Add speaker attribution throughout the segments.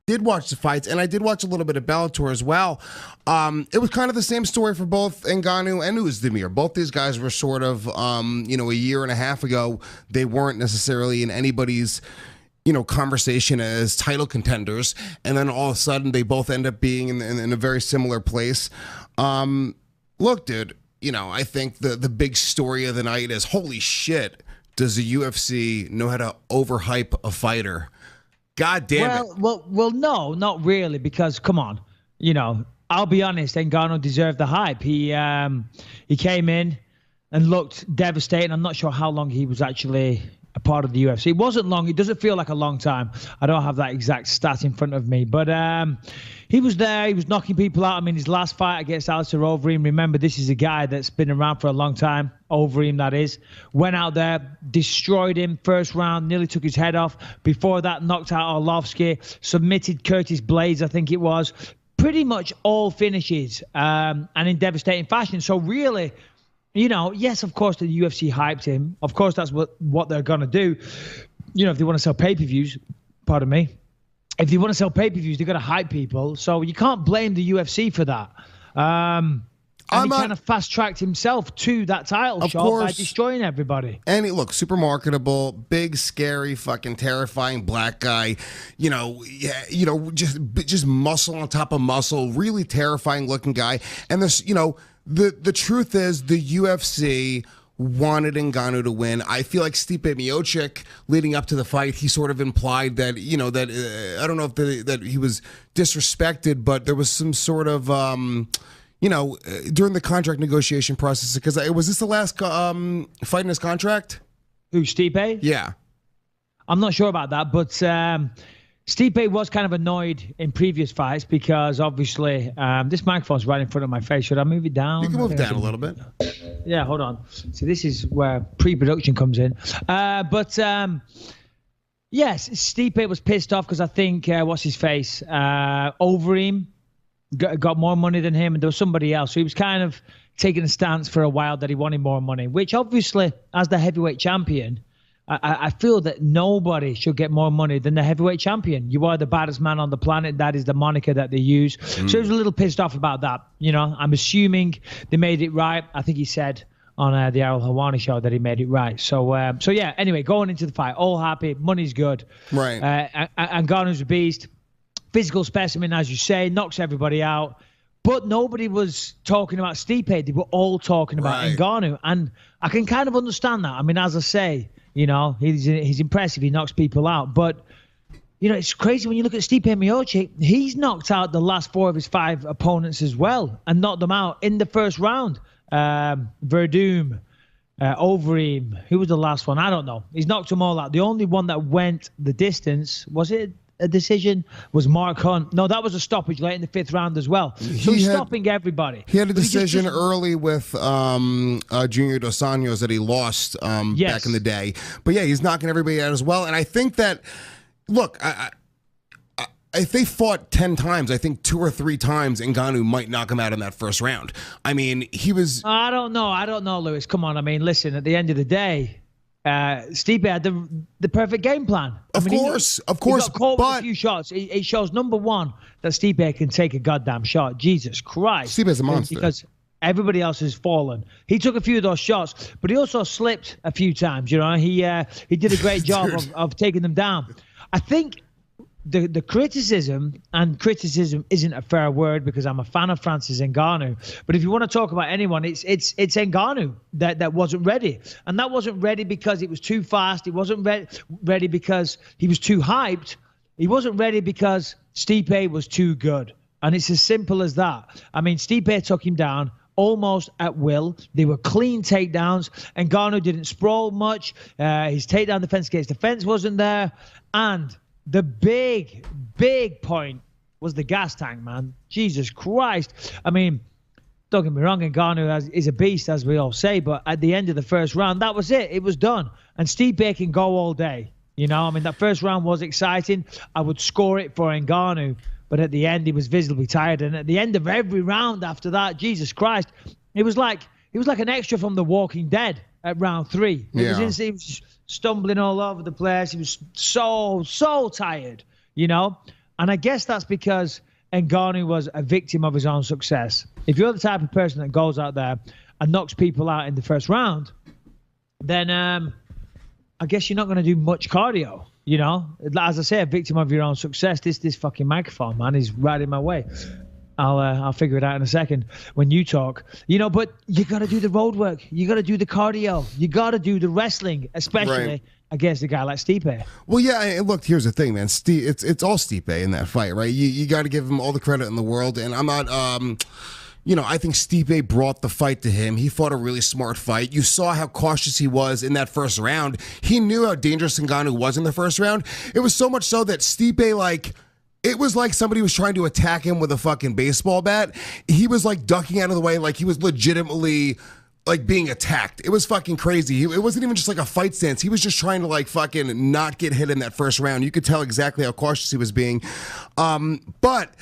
Speaker 1: did watch the fights, and I did watch a little bit of Bellator as well. It was kind of the same story for both Ngannou and Uzdemir. Both these guys were sort of, a year and a half ago, they weren't necessarily in anybody's conversation as title contenders, and then all of a sudden they both end up being in a very similar place. Look, dude, I think the big story of the night is, holy shit, does the UFC know how to overhype a fighter? God damn it.
Speaker 2: Well, no, not really, because come on, I'll be honest, Ngannou deserved the hype. He came in and looked devastating. I'm not sure how long he was actually a part of the UFC. It wasn't long. It doesn't feel like a long time. I don't have that exact stat in front of me, but he was there. He was knocking people out. I mean, his last fight against Alistair Overeem, remember, this is a guy that's been around for a long time. Overeem, that is. Went out there, destroyed him first round, nearly took his head off. Before that, knocked out Arlovsky, submitted Curtis Blades, I think it was. Pretty much all finishes, and in devastating fashion. So really, yes, of course, the UFC hyped him. Of course, that's what they're going to do. If they want to sell pay-per-views, pardon me, if they want to sell pay-per-views, they're going to hype people. So you can't blame the UFC for that. And he kind of fast-tracked himself to that title shot by destroying everybody.
Speaker 1: And he looked super marketable, big, scary, fucking terrifying black guy. Just muscle on top of muscle, really terrifying looking guy. And this, the truth is the UFC wanted Ngannou to win. I feel like Stipe Miocic, leading up to the fight, he sort of implied that, I don't know if that he was disrespected, but there was some sort of, during the contract negotiation process, because was this the last fight in his contract?
Speaker 2: Who, Stipe?
Speaker 1: Yeah.
Speaker 2: I'm not sure about that, but Stipe was kind of annoyed in previous fights because obviously this microphone's right in front of my face. Should I move it down?
Speaker 1: You can move it down a little bit.
Speaker 2: Yeah, hold on. See, this is where pre-production comes in. Yes, Stipe was pissed off because I think, what's his face? Overeem got more money than him, and there was somebody else. So he was kind of taking a stance for a while that he wanted more money, which obviously, as the heavyweight champion, I feel that nobody should get more money than the heavyweight champion. You are the baddest man on the planet. That is the moniker that they use. So he was a little pissed off about that. I'm assuming they made it right. I think he said on the Ariel Helwani show that he made it right. So yeah, anyway, going into the fight, all happy, money's good.
Speaker 1: Right.
Speaker 2: Ngannou's a beast. Physical specimen, as you say, knocks everybody out. But nobody was talking about Stipe. They were all talking about Ngannou. And I can kind of understand that. I mean, as I say, he's impressive. He knocks people out. But, it's crazy when you look at Stipe Miocic. He's knocked out the last 4 of his 5 opponents as well and knocked them out in the first round. Verdum, Overeem. Who was the last one? I don't know. He's knocked them all out. The only one that went the distance, was it a decision, was Mark Hunt. No, that was a stoppage late in the 5th round as well. So he's stopping everybody.
Speaker 1: He had a decision early with Junior Dos Anjos that he lost back in the day. But yeah, he's knocking everybody out as well. And I think that, look, if they fought 10 times, I think 2 or 3 times Ngannou might knock him out in that first round. I mean, he was...
Speaker 2: I don't know, Lewis. Come on. I mean, listen, at the end of the day, Stipe had the perfect game plan.
Speaker 1: Of course.
Speaker 2: He got caught with a few shots. It shows, number one, that Stipe can take a goddamn shot. Jesus Christ.
Speaker 1: Stipe's a monster.
Speaker 2: Because everybody else has fallen. He took a few of those shots, but he also slipped a few times. He did a great job of taking them down. I think the criticism, and criticism isn't a fair word because I'm a fan of Francis Ngannou, but if you want to talk about anyone, it's Ngannou that wasn't ready. And that wasn't ready because it was too fast. It wasn't ready because he was too hyped. He wasn't ready because Stipe was too good. And it's as simple as that. I mean, Stipe took him down almost at will. They were clean takedowns. Ngannou didn't sprawl much. His takedown defense against defense wasn't there. And the big point was the gas tank, man. Jesus Christ. I mean, don't get me wrong, Ngannou is a beast, as we all say, but at the end of the first round, that was it. It was done. And Stipe can go all day. I mean, that first round was exciting. I would score it for Ngannou, but at the end, he was visibly tired. And at the end of every round after that, Jesus Christ, it was like an extra from The Walking Dead at round 3. He was stumbling all over the place. He was so tired, And I guess that's because Ngannou was a victim of his own success. If you're the type of person that goes out there and knocks people out in the first round, then I guess you're not going to do much cardio. You know, as I say, a victim of your own success. This fucking microphone, man, is right in my way. I'll figure it out in a second when you talk. You know, but you got to do the road work. You got to do the cardio. You got to do the wrestling, especially against a guy like Stipe.
Speaker 1: Well, yeah, and look, here's the thing, man. It's all Stipe in that fight, right? You got to give him all the credit in the world, and I'm not. You know, I think Stipe brought the fight to him. He fought a really smart fight. You saw how cautious he was in that first round. He knew how dangerous Ngannou was in the first round. It was so much so that Stipe, like, it was like somebody was trying to attack him with a fucking baseball bat. He was, like, ducking out of the way like he was legitimately, like, being attacked. It was fucking crazy. It wasn't even just like a fight stance. He was just trying to, like, fucking not get hit in that first round. You could tell exactly how cautious he was being. But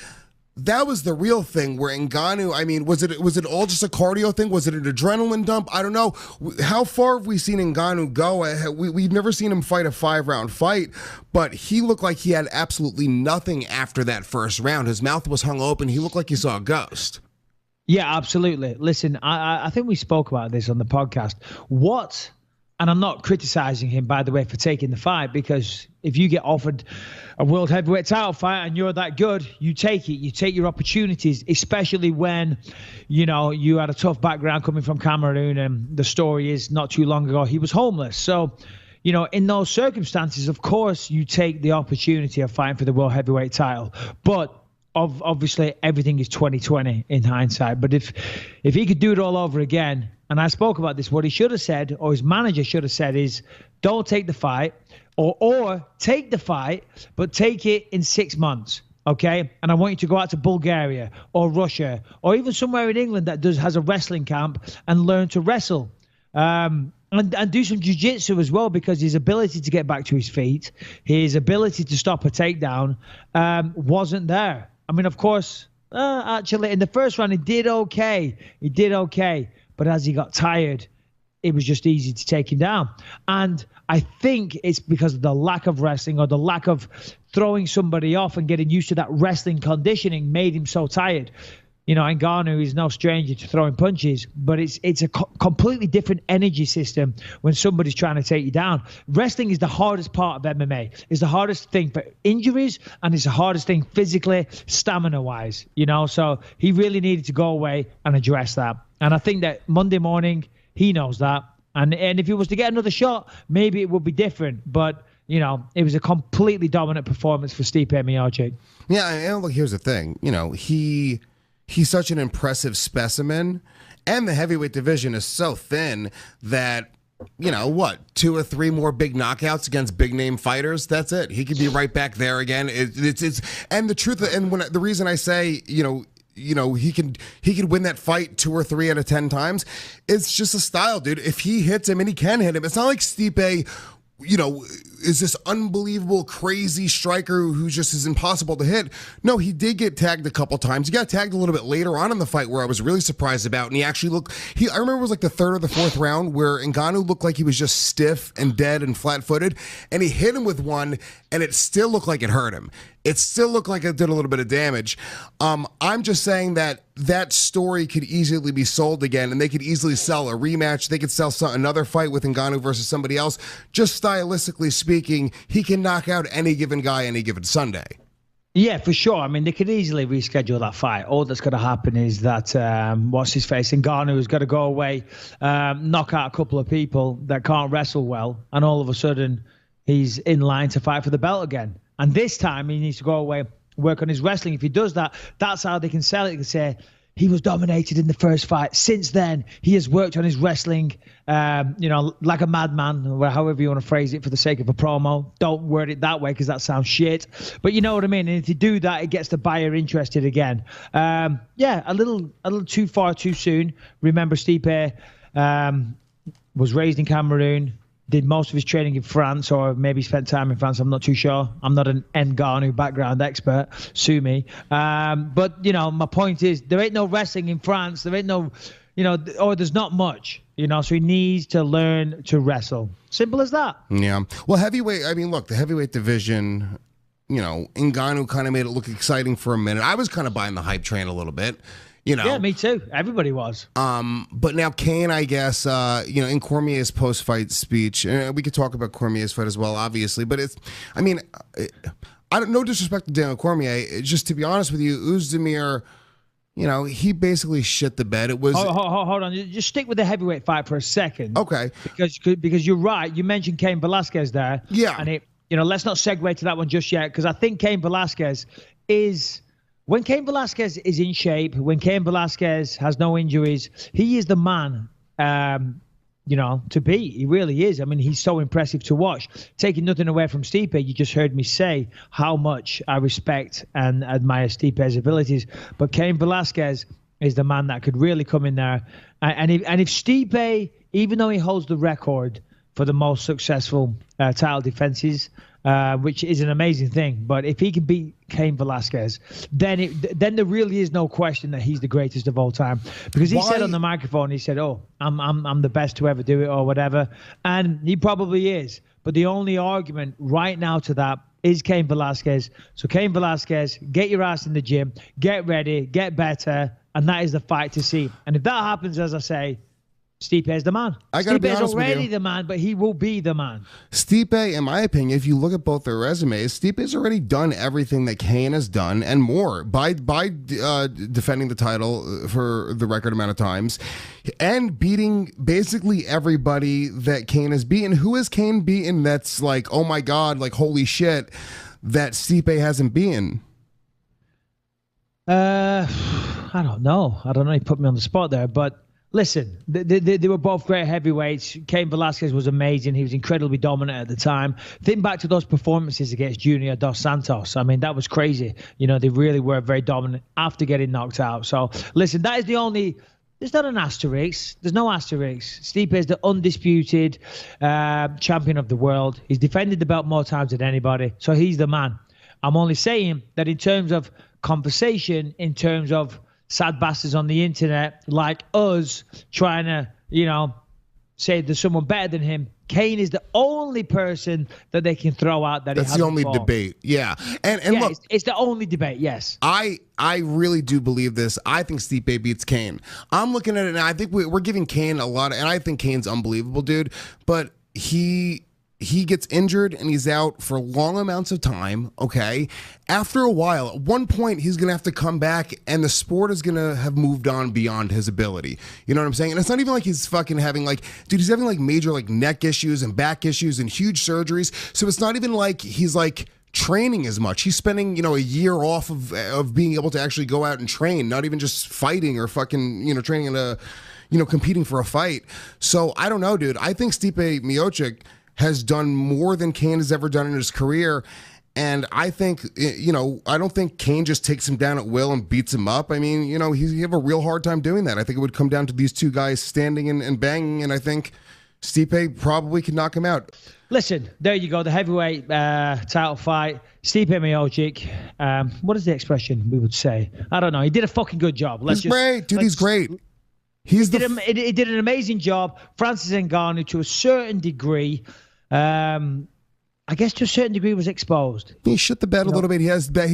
Speaker 1: that was the real thing where Ngannou, I mean, was it all just a cardio thing? Was it an adrenaline dump? I don't know. How far have we seen Ngannou go? We've never seen him fight a 5-round fight, but he looked like he had absolutely nothing after that first round. His mouth was hung open. He looked like he saw a ghost. Yeah,
Speaker 2: absolutely. Listen, I think we spoke about this on the podcast. And I'm not criticizing him, by the way, for taking the fight, because if you get offered a world heavyweight title fight and you're that good, you take it. You take your opportunities, especially when, you know, you had a tough background coming from Cameroon, and the story is not too long ago he was homeless. So, you know, in those circumstances, of course, you take the opportunity of fighting for the world heavyweight title. But obviously, everything is 20/20 in hindsight. But if he could do it all over again, and I spoke about this, what he should have said, or his manager should have said, is don't take the fight, or take the fight, but take it in 6 months, okay? And I want you to go out to Bulgaria or Russia or even somewhere in England that has a wrestling camp and learn to wrestle. And do some jiu-jitsu as well, because his ability to get back to his feet, his ability to stop a takedown wasn't there. I mean, of course, actually, in the first round, he did okay. But as he got tired, it was just easy to take him down. And I think it's because of the lack of wrestling, or the lack of throwing somebody off and getting used to that wrestling conditioning made him so tired. You know, Ngannou is no stranger to throwing punches, but it's a completely different energy system when somebody's trying to take you down. Wrestling is the hardest part of MMA. It's the hardest thing for injuries, and it's the hardest thing physically, stamina-wise. You know, so he really needed to go away and address that. And I think that Monday morning, he knows that. And if he was to get another shot, maybe it would be different. But, you know, it was a completely dominant performance for Stipe Miocic.
Speaker 1: Yeah, and look, here's the thing. You know, he's such an impressive specimen, and the heavyweight division is so thin that, you know, what, 2 or 3 more big knockouts against big name fighters, that's it. He could be right back there again. It's and the truth, and the reason I say, you know, he could win that fight 2 or 3 out of 10 times. It's just a style, dude. If he hits him, and he can hit him, it's not like Stipe, you know, is this unbelievable, crazy striker who just is impossible to hit. No, he did get tagged a couple times. He got tagged a little bit later on in the fight where I was really surprised about, and he actually looked, I remember it was like the 3rd or the 4th round where Ngannou looked like he was just stiff and dead and flat-footed, and he hit him with one, and it still looked like it hurt him. It still looked like it did a little bit of damage. I'm just saying that story could easily be sold again, and they could easily sell a rematch. They could sell another fight with Ngannou versus somebody else. Just stylistically speaking, he can knock out any given guy any given Sunday.
Speaker 2: Yeah, for sure. I mean, they could easily reschedule that fight. All that's going to happen is that, what's his face, Ngannou is going to go away, knock out a couple of people that can't wrestle well, and all of a sudden he's in line to fight for the belt again. And this time he needs to go away, work on his wrestling. If he does that, that's how they can sell it. They can say, he was dominated in the first fight. Since then, he has worked on his wrestling, you know, like a madman, or however you want to phrase it for the sake of a promo. Don't word it that way because that sounds shit. But you know what I mean? And if you do that, it gets the buyer interested again. Yeah, a little too far too soon. Remember, Stipe was raised in Cameroon, did most of his training in France, or maybe spent time in France. I'm not too sure. I'm not an Ngannou background expert. Sue me. But, you know, my point is there ain't no wrestling in France. There ain't no, you know, or there's not much, you know, so he needs to learn to wrestle. Simple as that.
Speaker 1: Yeah. Well, heavyweight, I mean, look, the heavyweight division, Ngannou kind of made it look exciting for a minute. I was kind of buying the hype train a little bit.
Speaker 2: Yeah, me too. Everybody was.
Speaker 1: But now Cain, I guess, in Cormier's post-fight speech, we could talk about Cormier's fight as well, obviously. But no disrespect to Daniel Cormier. Just to be honest with you, Oezdemir, he basically shit the bed. It was.
Speaker 2: Hold on, just stick with the heavyweight fight for a second.
Speaker 1: Okay.
Speaker 2: Because you're right. You mentioned Cain Velasquez there.
Speaker 1: Yeah.
Speaker 2: And let's not segue to that one just yet, because I think Cain Velasquez is. When Cain Velasquez is in shape, when Cain Velasquez has no injuries, he is the man, to be. He really is. I mean, he's so impressive to watch. Taking nothing away from Stipe, you just heard me say how much I respect and admire Stipe's abilities. But Cain Velasquez is the man that could really come in there. And if Stipe, even though he holds the record for the most successful title defenses, which is an amazing thing. But if he can beat Cain Velasquez, then there really is no question that he's the greatest of all time. Because he said on the microphone, he said, "Oh, I'm the best to ever do it," or whatever, and he probably is. But the only argument right now to that is Cain Velasquez. So Cain Velasquez, get your ass in the gym, get ready, get better, and that is the fight to see. And if that happens, as I say, Stipe is the man. Stipe is already the man, but he will be the man.
Speaker 1: Stipe, in my opinion, if you look at both their resumes, Stipe has already done everything that Cain has done and more by defending the title for the record amount of times and beating basically everybody that Cain has beaten. Who has Cain beaten that's like, oh my God, like holy shit, that Stipe hasn't beaten?
Speaker 2: I don't know. You put me on the spot there, but listen, they were both great heavyweights. Cain Velasquez was amazing. He was incredibly dominant at the time. Think back to those performances against Junior Dos Santos. I mean, that was crazy. They really were very dominant after getting knocked out. So, listen, that is the only... There's not an asterisk. There's no asterisk. Stipe is the undisputed champion of the world. He's defended the belt more times than anybody. So he's the man. I'm only saying that in terms of conversation, in terms of sad bastards on the internet like us trying to, say there's someone better than him, Cain is the only person that they can throw out that
Speaker 1: that's the only debate. Yeah. And look,
Speaker 2: it's the only debate. Yes.
Speaker 1: I really do believe this. I think Stipe beats Cain. I'm looking at it and I think we're giving Cain a lot and I think Cain's unbelievable, dude, but he gets injured and he's out for long amounts of time, okay? After a while, at one point, he's going to have to come back and the sport is going to have moved on beyond his ability. You know what I'm saying? And it's not even like he's fucking having dude, he's having major neck issues and back issues and huge surgeries. So it's not even like he's training as much. He's spending, a year off of being able to actually go out and train, not even just fighting or fucking, training in a, competing for a fight. So I don't know, dude. I think Stipe Miocic has done more than Cain has ever done in his career. And I think, I don't think Cain just takes him down at will and beats him up. I mean, you have a real hard time doing that. I think it would come down to these two guys standing and banging, and I think Stipe probably could knock him out.
Speaker 2: Listen, there you go, the heavyweight title fight. Stipe Miocic. What is the expression we would say? I don't know. He did a fucking good job.
Speaker 1: He's great. Dude, he's great.
Speaker 2: He did an amazing job. Francis Ngannou, to a certain degree, I guess to a certain degree, was exposed.
Speaker 1: He shit the bed a little bit. He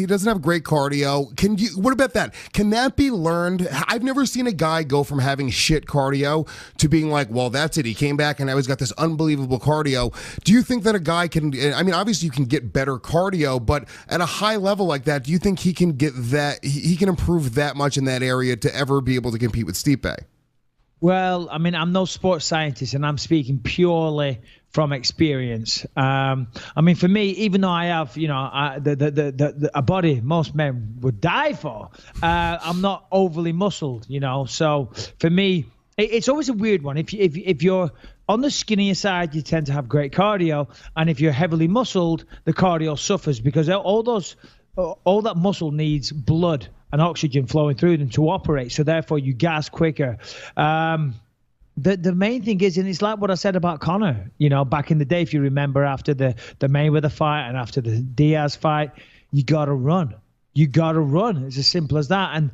Speaker 1: doesn't have great cardio. What about that? Can that be learned? I've never seen a guy go from having shit cardio to being like, well, that's it. He came back and now he's got this unbelievable cardio. Do you think that a guy can, I mean, obviously you can get better cardio, but at a high level like that, do you think he can get that, he can improve that much in that area to ever be able to compete with Stipe?
Speaker 2: Well, I mean, I'm no sports scientist, and I'm speaking purely from experience. I mean, for me, even though I have, a body most men would die for, I'm not overly muscled, So for me, it's always a weird one. If you're on the skinnier side, you tend to have great cardio, and if you're heavily muscled, the cardio suffers because all that muscle needs blood and oxygen flowing through them to operate. So therefore you gas quicker. The main thing is, and it's like what I said about Conor, back in the day, if you remember, after the Mayweather fight and after the Diaz fight, you got to run. You got to run. It's as simple as that. And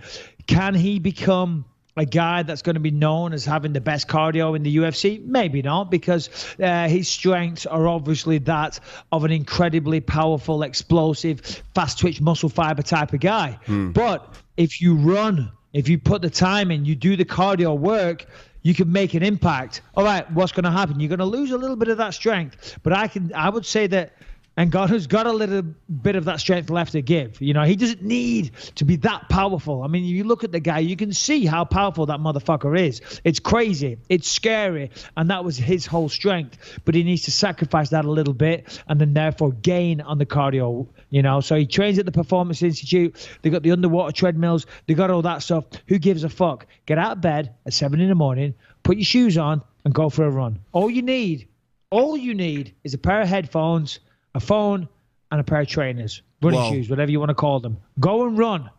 Speaker 2: can he become a guy that's going to be known as having the best cardio in the UFC? Maybe not, because his strengths are obviously that of an incredibly powerful, explosive, fast-twitch muscle fiber type of guy. But if you run, if you put the time in, you do the cardio work, you can make an impact. All right, what's going to happen? You're going to lose a little bit of that strength. But I would say that Ngannou's got a little bit of that strength left to give. You know, he doesn't need to be that powerful. I mean, you look at the guy, you can see how powerful that motherfucker is. It's crazy. It's scary. And that was his whole strength. But he needs to sacrifice that a little bit and then therefore gain on the cardio, you know. So he trains at the Performance Institute. They got the underwater treadmills. They got all that stuff. Who gives a fuck? Get out of bed at 7 a.m, put your shoes on and go for a run. All you need is a pair of headphones, a phone, and a pair of trainers, running shoes, whatever you want to call them. Go and run.